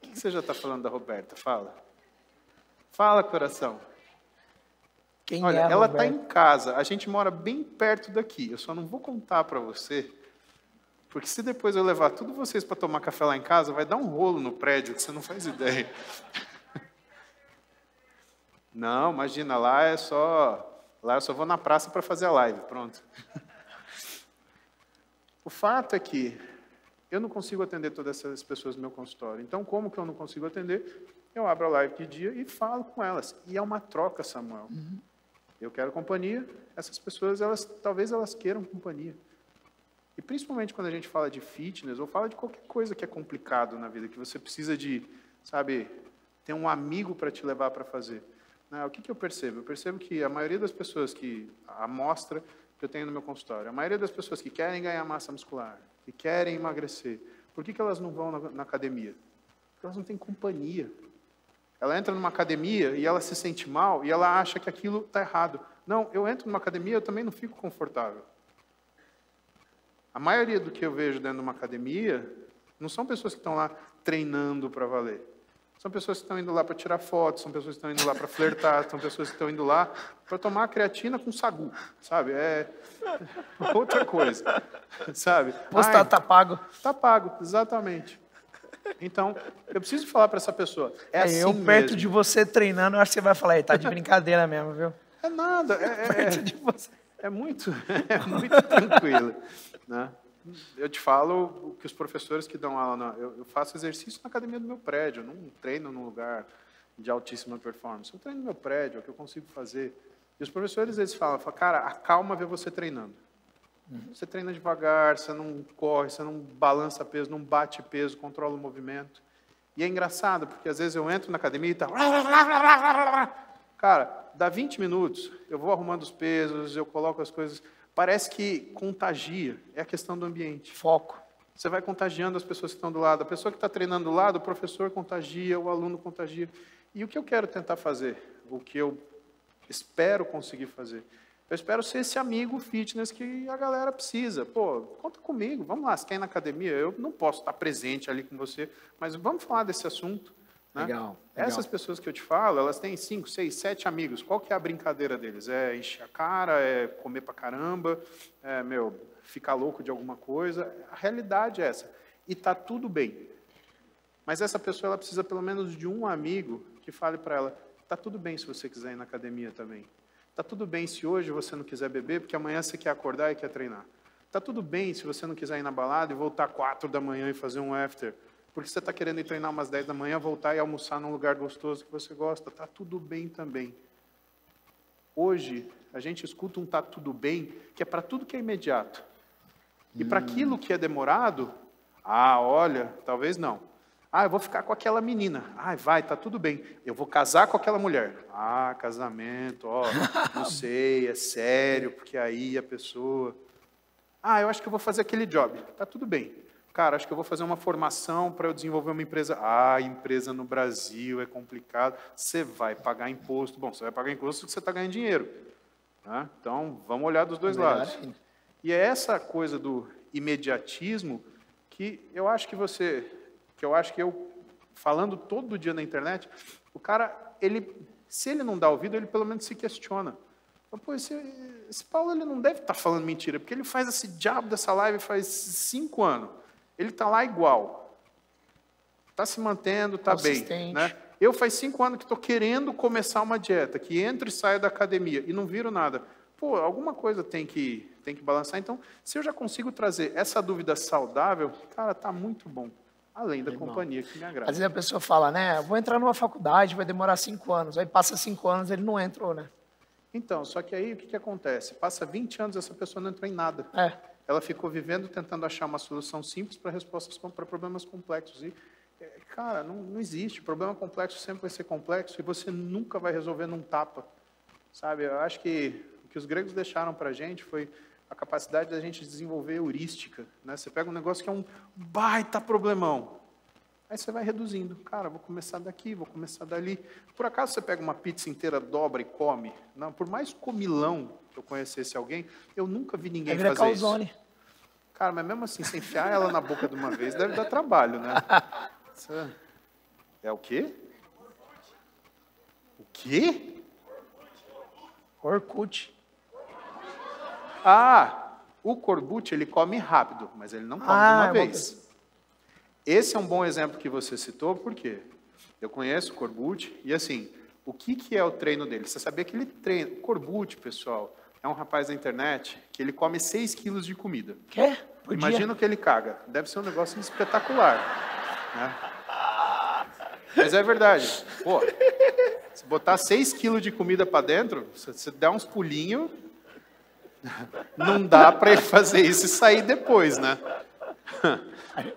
O que você já está falando da Roberta? Fala. Fala, coração. Quem Olha, é ela está em casa, a gente mora bem perto daqui, eu só não vou contar para você, porque se depois eu levar tudo vocês para tomar café lá em casa, vai dar um rolo no prédio, que você não faz ideia. Não, imagina, lá eu só vou na praça para fazer a live, pronto. O fato é que eu não consigo atender todas essas pessoas no meu consultório. Então, como que eu não consigo atender? Eu abro a live de dia e falo com elas. E é uma troca, Samuel. Uhum. Eu quero companhia, essas pessoas, talvez elas queiram companhia. E principalmente quando a gente fala de fitness, ou fala de qualquer coisa que é complicado na vida, que você precisa de, sabe, ter um amigo para te levar para fazer. O que eu percebo? Eu percebo que a maioria das pessoas a amostra que eu tenho no meu consultório, a maioria das pessoas que querem ganhar massa muscular, que querem emagrecer, por que elas não vão na academia? Porque elas não têm companhia. Ela entra numa academia e ela se sente mal e ela acha que aquilo está errado. Não, eu entro numa academia e eu também não fico confortável. A maioria do que eu vejo dentro de uma academia não são pessoas que estão lá treinando para valer. São pessoas que estão indo lá para tirar fotos, são pessoas que estão indo lá para flertar, são pessoas que estão indo lá para tomar creatina com sagu, sabe? É outra coisa, sabe? Tá pago. Tá pago, exatamente. Então, eu preciso falar para essa pessoa. É assim eu mesmo. Perto de você treinando, eu acho que você vai falar, tá de brincadeira mesmo, viu? É nada, perto de você. É muito tranquilo, né? Eu te falo o que os professores que dão aula, eu faço exercício na academia do meu prédio, eu não treino num lugar de altíssima performance, eu treino no meu prédio, é o que eu consigo fazer. E os professores, eles falam, cara, a calma ver você treinando. Você treina devagar, você não corre, você não balança peso, não bate peso, controla o movimento. E é engraçado, porque às vezes eu entro na academia e tá... Cara, dá 20 minutos, eu vou arrumando os pesos, eu coloco as coisas... Parece que contagia, é a questão do ambiente. Foco. Você vai contagiando as pessoas que estão do lado. A pessoa que está treinando do lado, o professor contagia, o aluno contagia. E o que eu quero tentar fazer? O que eu espero conseguir fazer? Eu espero ser esse amigo fitness que a galera precisa. Pô, conta comigo, vamos lá, você quer ir na academia? Eu não posso estar presente ali com você, mas vamos falar desse assunto. Né? Legal. Essas pessoas que eu te falo, elas têm 5, 6, 7 amigos. Qual que é a brincadeira deles? É encher a cara, é comer pra caramba, ficar louco de alguma coisa. A realidade é essa. E tá tudo bem. Mas essa pessoa, ela precisa pelo menos de um amigo que fale para ela, tá tudo bem se você quiser ir na academia também. Tá tudo bem se hoje você não quiser beber, porque amanhã você quer acordar e quer treinar. Tá tudo bem se você não quiser ir na balada e voltar 4 da manhã e fazer um after, porque você está querendo ir treinar umas 10 da manhã, voltar e almoçar num lugar gostoso que você gosta. Tá tudo bem também. Hoje, a gente escuta um tá tudo bem, que é para tudo que é imediato. E para aquilo que é demorado, olha, talvez não. Eu vou ficar com aquela menina. Vai, tá tudo bem. Eu vou casar com aquela mulher. Casamento, não sei, é sério, porque aí a pessoa... eu acho que eu vou fazer aquele job. Tá tudo bem. Cara, acho que eu vou fazer uma formação para eu desenvolver uma empresa. Empresa no Brasil é complicado. Você vai pagar imposto. Bom, você vai pagar imposto porque você está ganhando dinheiro. Né? Então, vamos olhar dos dois lados. E é essa coisa do imediatismo que eu acho que eu, falando todo dia na internet, o cara, se ele não dá ouvido, ele pelo menos se questiona. Pô, esse Paulo ele não deve estar falando mentira, porque ele faz esse diabo dessa live faz 5 anos. Ele está lá igual. Está se mantendo, está bem. Né? Eu faz 5 anos que estou querendo começar uma dieta, que entro e saio da academia e não viro nada. Pô, alguma coisa tem que balançar. Então, se eu já consigo trazer essa dúvida saudável, cara, está muito bom. Além da companhia que me agrada. Às vezes a pessoa fala, né, vou entrar numa faculdade, vai demorar 5 anos. Aí passa 5 anos, ele não entrou, né? Então, só que aí o que acontece? Passa 20 anos, essa pessoa não entrou em nada. Ela ficou vivendo tentando achar uma solução simples para respostas para problemas complexos. E, cara, não existe. Problema complexo sempre vai ser complexo e você nunca vai resolver num tapa. Sabe? Eu acho que o que os gregos deixaram para a gente foi a capacidade da gente desenvolver heurística. Né? Você pega um negócio que é um baita problemão. Aí você vai reduzindo. Cara, vou começar daqui, vou começar dali. Por acaso você pega uma pizza inteira, dobra e come? Não, por mais comilão que eu conhecesse alguém, eu nunca vi ninguém fazer calzone. Isso. Cara, mas mesmo assim, se enfiar ela na boca de uma vez, deve dar trabalho, né? É o quê? O quê? Orkut. O Corbucci, ele come rápido, mas ele não come de uma vez. Esse é um bom exemplo que você citou, porque eu conheço o Corbucci, e assim, o que é o treino dele? Você sabia que ele treina... O Corbucci, pessoal, é um rapaz da internet que ele come 6 quilos de comida. Quê? Imagina o que ele caga. Deve ser um negócio espetacular. Né? Mas é verdade. Pô, se botar 6 quilos de comida para dentro, você der uns pulinhos, não dá para ele fazer isso e sair depois, né?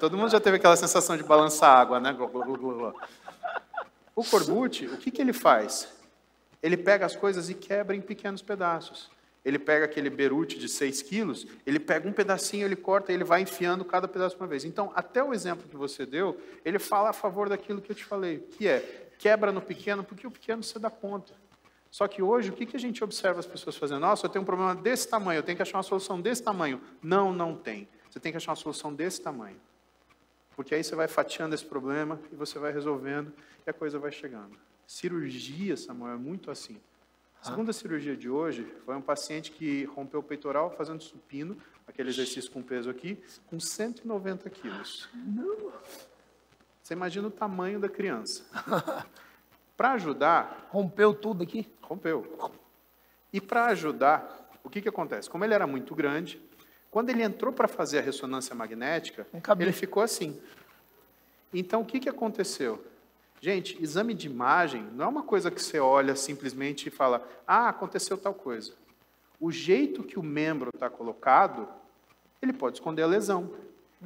Todo mundo já teve aquela sensação de balançar água, né? O Corbucci, o que ele faz? Ele pega as coisas e quebra em pequenos pedaços. Ele pega aquele berute de 6 quilos, ele pega um pedacinho, ele corta e ele vai enfiando cada pedaço uma vez. Então, até o exemplo que você deu, ele fala a favor daquilo que eu te falei, que é, quebra no pequeno, porque o pequeno você dá conta. Só que hoje, o que a gente observa as pessoas fazendo? Nossa, eu tenho um problema desse tamanho, eu tenho que achar uma solução desse tamanho. Não tem. Você tem que achar uma solução desse tamanho. Porque aí você vai fatiando esse problema e você vai resolvendo e a coisa vai chegando. Cirurgia, Samuel, é muito assim. A segunda cirurgia de hoje foi um paciente que rompeu o peitoral fazendo supino, aquele exercício com peso aqui, com 190 quilos. Você imagina o tamanho da criança. Para ajudar... Rompeu tudo aqui? Rompeu. E para ajudar, o que acontece? Como ele era muito grande, quando ele entrou para fazer a ressonância magnética, ele ficou assim. Então, o que aconteceu? Gente, exame de imagem não é uma coisa que você olha simplesmente e fala, aconteceu tal coisa. O jeito que o membro está colocado, ele pode esconder a lesão.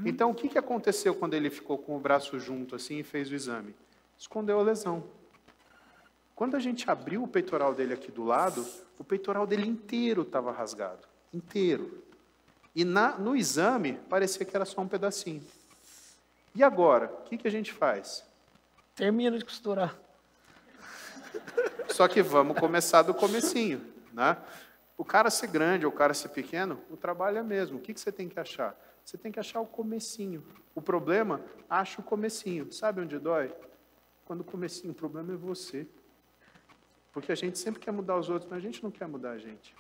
Então, o que aconteceu quando ele ficou com o braço junto assim e fez o exame? Escondeu a lesão. Quando a gente abriu o peitoral dele aqui do lado, o peitoral dele inteiro estava rasgado. Inteiro. E no exame, parecia que era só um pedacinho. E agora, o que a gente faz? Termina de costurar. Só que vamos começar do comecinho, né? O cara ser grande ou o cara ser pequeno, o trabalho é mesmo. O que você tem que achar? Você tem que achar o comecinho. O problema, acha o comecinho. Sabe onde dói? Quando o comecinho, o problema é você. Porque a gente sempre quer mudar os outros, mas a gente não quer mudar a gente.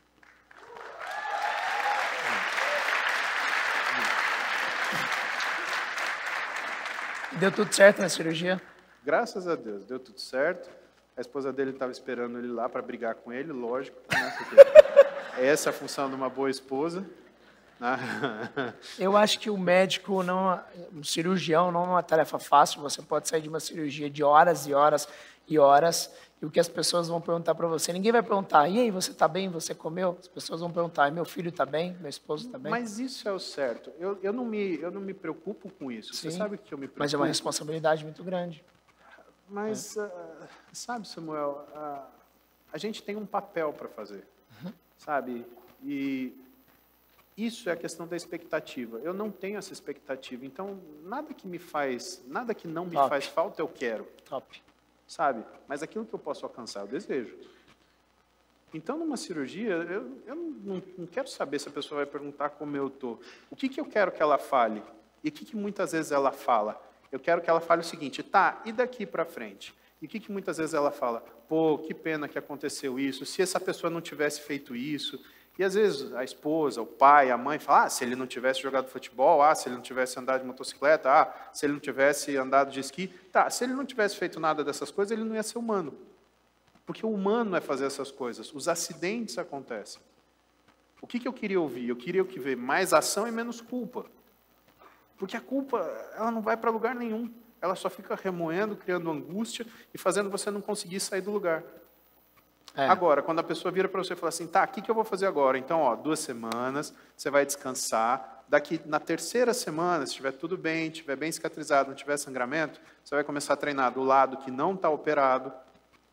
Deu tudo certo na cirurgia? Graças a Deus, deu tudo certo. A esposa dele estava esperando ele lá para brigar com ele, lógico, né? Porque essa é a função de uma boa esposa. né? Eu acho que o médico, o cirurgião, não é uma tarefa fácil. Você pode sair de uma cirurgia de horas e horas e horas, e o que as pessoas vão perguntar para você, ninguém vai perguntar, e aí, você está bem, você comeu? As pessoas vão perguntar, meu filho está bem, meu esposo está bem? Mas isso é o certo. Eu não me preocupo com isso. Sim, você sabe que eu me preocupo. mas é uma responsabilidade muito grande. Mas, sabe, Samuel, a gente tem um papel para fazer, sabe? E isso é a questão da expectativa. Eu não tenho essa expectativa, então nada que não me faz falta, eu quero. Top. Sabe? Mas aquilo que eu posso alcançar, eu desejo. Então, numa cirurgia, eu não quero saber se a pessoa vai perguntar como eu estou. O que eu quero que ela fale? E o que muitas vezes ela fala? Eu quero que ela fale o seguinte, tá, e daqui para frente? E o que muitas vezes ela fala? Pô, que pena que aconteceu isso, se essa pessoa não tivesse feito isso. E às vezes a esposa, o pai, a mãe fala, se ele não tivesse jogado futebol, se ele não tivesse andado de motocicleta, se ele não tivesse andado de esqui. Tá, se ele não tivesse feito nada dessas coisas, ele não ia ser humano. Porque o humano é fazer essas coisas, os acidentes acontecem. O que eu queria ouvir? Eu queria ver mais ação e menos culpa. Porque a culpa, ela não vai para lugar nenhum. Ela só fica remoendo, criando angústia e fazendo você não conseguir sair do lugar. Agora, quando a pessoa vira para você e fala assim, tá, o que eu vou fazer agora? Então, 2 semanas, você vai descansar. Daqui, na 3ª semana, se estiver tudo bem, estiver bem cicatrizado, não tiver sangramento, você vai começar a treinar do lado que não está operado.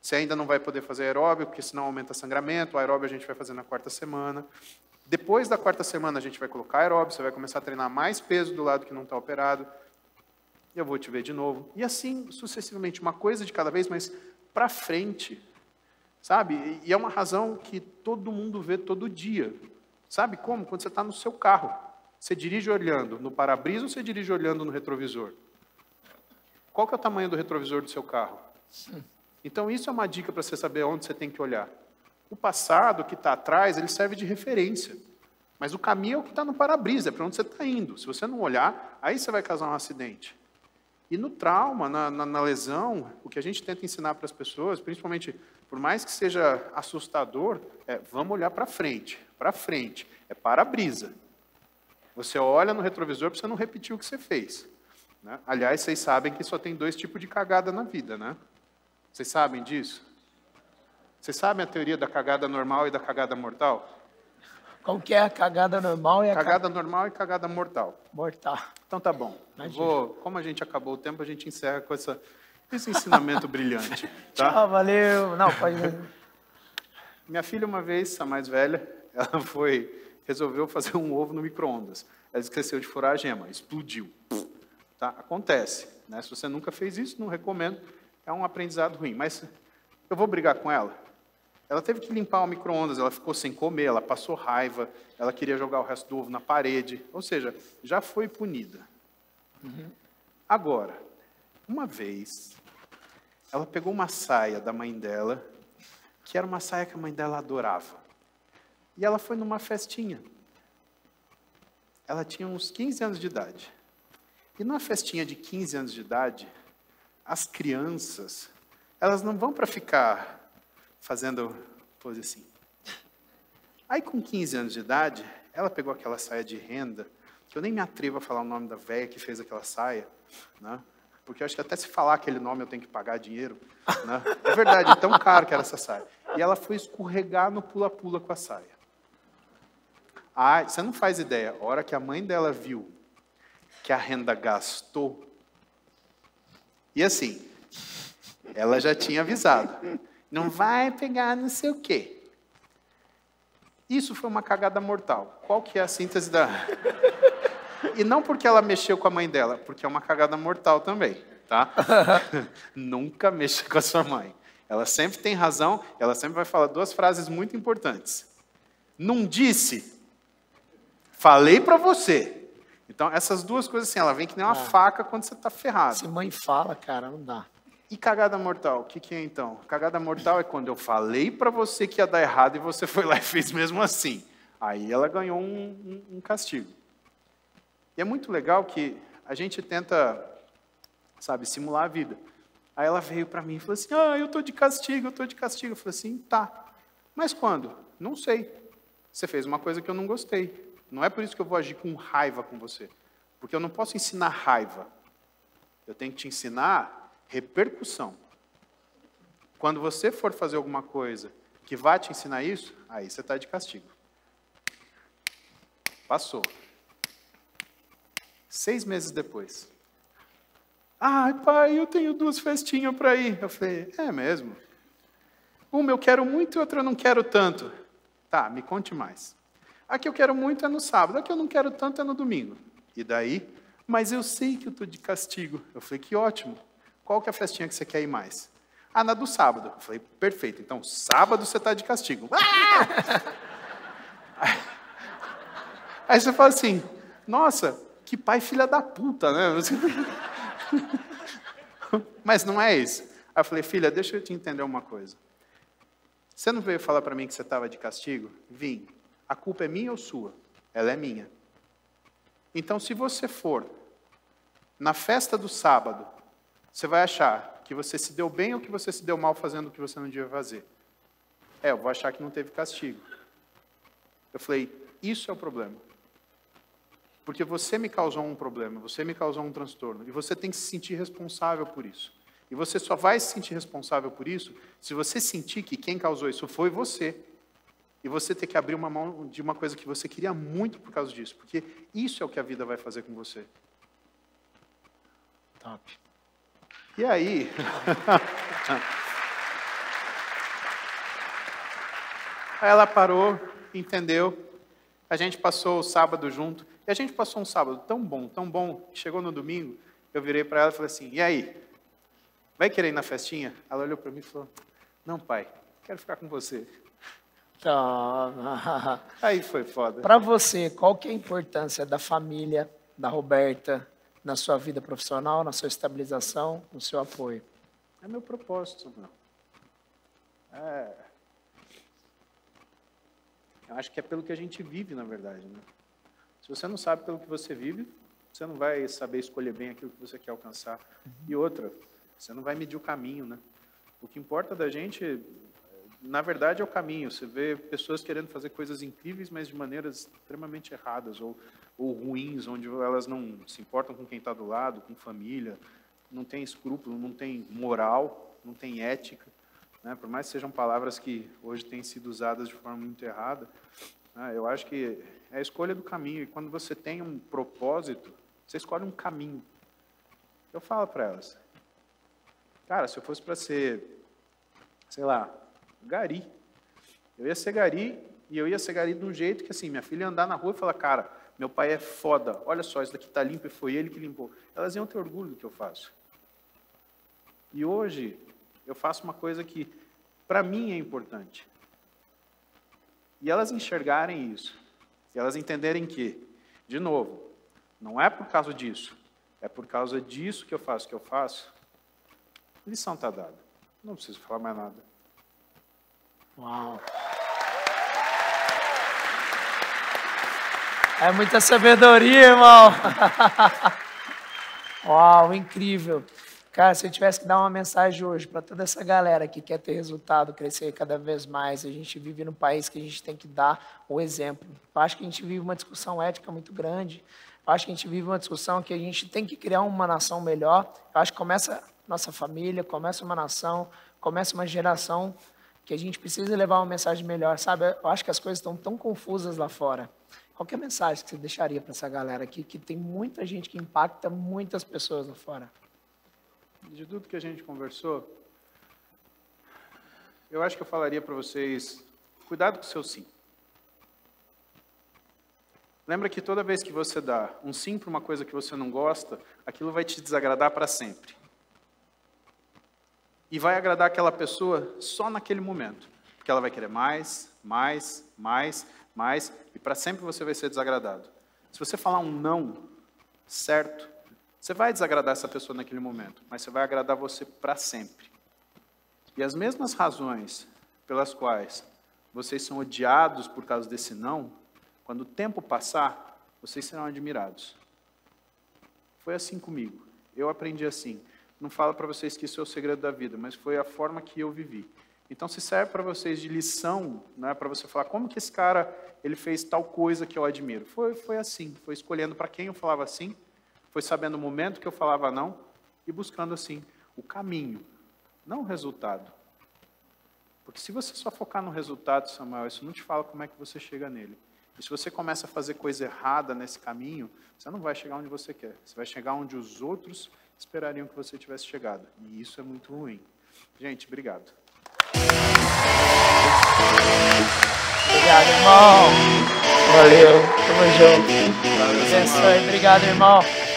Você ainda não vai poder fazer aeróbio, porque senão aumenta sangramento. O aeróbio a gente vai fazer na 4ª semana. Depois da 4ª semana, a gente vai colocar aeróbio, você vai começar a treinar mais peso do lado que não está operado. Eu vou te ver de novo. E assim, sucessivamente, uma coisa de cada vez, mas para frente. Sabe? E é uma razão que todo mundo vê todo dia. Sabe como? Quando você está no seu carro. Você dirige olhando no para-brisa ou você dirige olhando no retrovisor? Qual que é o tamanho do retrovisor do seu carro? Então, isso é uma dica para você saber onde você tem que olhar. O passado, que está atrás, ele serve de referência. Mas o caminho é o que está no para-brisa, é para onde você está indo. Se você não olhar, aí você vai causar um acidente. E no trauma, na lesão, o que a gente tenta ensinar para as pessoas, principalmente, por mais que seja assustador, vamos olhar para frente, é para-brisa. Você olha no retrovisor para você não repetir o que você fez. Né? Aliás, vocês sabem que só tem 2 tipos de cagada na vida, né? Vocês sabem disso? Vocês sabem a teoria da cagada normal e da cagada mortal? Qual que é a cagada normal e a cagada normal e cagada mortal. Mortal. Então tá bom. Como a gente acabou o tempo, a gente encerra com esse ensinamento brilhante. Tá? Tchau, valeu. Não, pode... Minha filha, uma vez, a mais velha, ela resolveu fazer um ovo no micro-ondas. Ela esqueceu de furar a gema, explodiu. Tá? Acontece. Né? Se você nunca fez isso, não recomendo. É um aprendizado ruim. Mas eu vou brigar com ela? Ela teve que limpar o micro-ondas, ela ficou sem comer, ela passou raiva, ela queria jogar o resto do ovo na parede. Ou seja, já foi punida. Agora, uma vez, ela pegou uma saia da mãe dela, que era uma saia que a mãe dela adorava. E ela foi numa festinha. Ela tinha uns 15 anos de idade. E numa festinha de 15 anos de idade, as crianças, elas não vão para ficar fazendo pose assim. Aí, com 15 anos de idade, ela pegou aquela saia de renda, que eu nem me atrevo a falar o nome da velha que fez aquela saia, né? Porque eu acho que até se falar aquele nome eu tenho que pagar dinheiro. Né? É verdade, é tão caro que era essa saia. E ela foi escorregar no pula-pula com a saia. Você não faz ideia, a hora que a mãe dela viu que a renda gastou, e assim, ela já tinha avisado, não vai pegar não sei o quê. Isso foi uma cagada mortal. Qual que é a síntese da... E não porque ela mexeu com a mãe dela, porque é uma cagada mortal também, tá? Nunca mexa com a sua mãe. Ela sempre tem razão, ela sempre vai falar 2 frases muito importantes. Não disse, falei para você. Então, essas 2 coisas assim, ela vem que nem uma faca quando você está ferrado. Se mãe fala, cara, não dá. E cagada mortal, o que é então? Cagada mortal é quando eu falei para você que ia dar errado e você foi lá e fez mesmo assim. Aí ela ganhou um castigo. E é muito legal que a gente tenta, sabe, simular a vida. Aí ela veio para mim e falou assim, eu estou de castigo, eu estou de castigo. Eu falei assim, tá. Mas quando? Não sei. Você fez uma coisa que eu não gostei. Não é por isso que eu vou agir com raiva com você. Porque eu não posso ensinar raiva. Eu tenho que te ensinar repercussão. Quando você for fazer alguma coisa que vai te ensinar isso, aí você está de castigo. Passou. 6 meses depois. Ai, pai, eu tenho 2 festinhas para ir. Eu falei, é mesmo? Uma eu quero muito e outra eu não quero tanto. Tá, me conte mais. A que eu quero muito é no sábado, a que eu não quero tanto é no domingo. E daí? Mas eu sei que eu estou de castigo. Eu falei, que ótimo. Qual que é a festinha que você quer ir mais? Ah, na do sábado. Eu falei, perfeito. Então, sábado você está de castigo. Ah! Aí você fala assim, nossa, que pai filha da puta, né? Mas não é isso. Aí eu falei, filha, deixa eu te entender uma coisa. Você não veio falar para mim que você estava de castigo? Vim. A culpa é minha ou sua? Ela é minha. Então, se você for na festa do sábado, você vai achar que você se deu bem ou que você se deu mal fazendo o que você não devia fazer. Eu vou achar que não teve castigo. Eu falei, isso é o problema. Porque você me causou um problema, você me causou um transtorno, e você tem que se sentir responsável por isso. E você só vai se sentir responsável por isso se você sentir que quem causou isso foi você. E você ter que abrir uma mão de uma coisa que você queria muito por causa disso. Porque isso é o que a vida vai fazer com você. Top. E aí... Aí ela parou, entendeu. A gente passou o sábado junto. E a gente passou um sábado tão bom, que chegou no domingo, eu virei para ela e falei assim, e aí, vai querer ir na festinha? Ela olhou para mim e falou, não, pai, quero ficar com você. Aí foi foda. Para você, qual que é a importância da família, da Roberta, na sua vida profissional, na sua estabilização, no seu apoio? É meu propósito, meu. Eu acho que é pelo que a gente vive, na verdade, né? Se você não sabe pelo que você vive, você não vai saber escolher bem aquilo que você quer alcançar. E outra, você não vai medir o caminho, né? O que importa da gente, na verdade, é o caminho. Você vê pessoas querendo fazer coisas incríveis, mas de maneiras extremamente erradas ou ruins, onde elas não se importam com quem está do lado, com família, não tem escrúpulo, não tem moral, não tem ética, né? Por mais que sejam palavras que hoje têm sido usadas de forma muito errada, eu acho que é a escolha do caminho. E quando você tem um propósito, você escolhe um caminho. Eu falo para elas, cara, se eu fosse para ser, sei lá, gari, eu ia ser gari, e eu ia ser gari de um jeito que, assim, minha filha ia andar na rua e falar, cara, meu pai é foda, olha só, isso daqui está limpo e foi ele que limpou. Elas iam ter orgulho do que eu faço. E hoje, eu faço uma coisa que, para mim, é importante. E elas enxergarem isso, e elas entenderem que, de novo, não é por causa disso, é por causa disso que eu faço o que eu faço, a lição está dada. Não preciso falar mais nada. Uau! É muita sabedoria, irmão! Uau, incrível! Cara, se eu tivesse que dar uma mensagem hoje para toda essa galera que quer ter resultado, crescer cada vez mais, a gente vive num país que a gente tem que dar o exemplo. Eu acho que a gente vive uma discussão ética muito grande. Eu acho que a gente vive uma discussão que a gente tem que criar uma nação melhor. Eu acho que começa nossa família, começa uma nação, começa uma geração que a gente precisa levar uma mensagem melhor, sabe? Eu acho que as coisas estão tão confusas lá fora. Qual que é a mensagem que você deixaria para essa galera aqui, que tem muita gente que impacta muitas pessoas lá fora? De tudo que a gente conversou, eu acho que eu falaria para vocês, cuidado com o seu sim. Lembra que toda vez que você dá um sim para uma coisa que você não gosta, aquilo vai te desagradar para sempre. E vai agradar aquela pessoa só naquele momento. Porque ela vai querer mais, e para sempre você vai ser desagradado. Se você falar um não certo, você vai desagradar essa pessoa naquele momento, mas você vai agradar você para sempre. E as mesmas razões pelas quais vocês são odiados por causa desse não, quando o tempo passar, vocês serão admirados. Foi assim comigo. Eu aprendi assim. Não falo para vocês que isso é o segredo da vida, mas foi a forma que eu vivi. Então, se serve para vocês de lição, né, para você falar, como que esse cara ele fez tal coisa que eu admiro? Foi assim, foi escolhendo para quem eu falava sim, foi sabendo o momento que eu falava não, e buscando assim o caminho, não o resultado. Porque se você só focar no resultado, Samuel, isso não te fala como é que você chega nele. E se você começa a fazer coisa errada nesse caminho, você não vai chegar onde você quer. Você vai chegar onde os outros esperariam que você tivesse chegado. E isso é muito ruim. Gente, obrigado. Obrigado, irmão. Valeu. Tamo junto. Valeu, obrigado, irmão.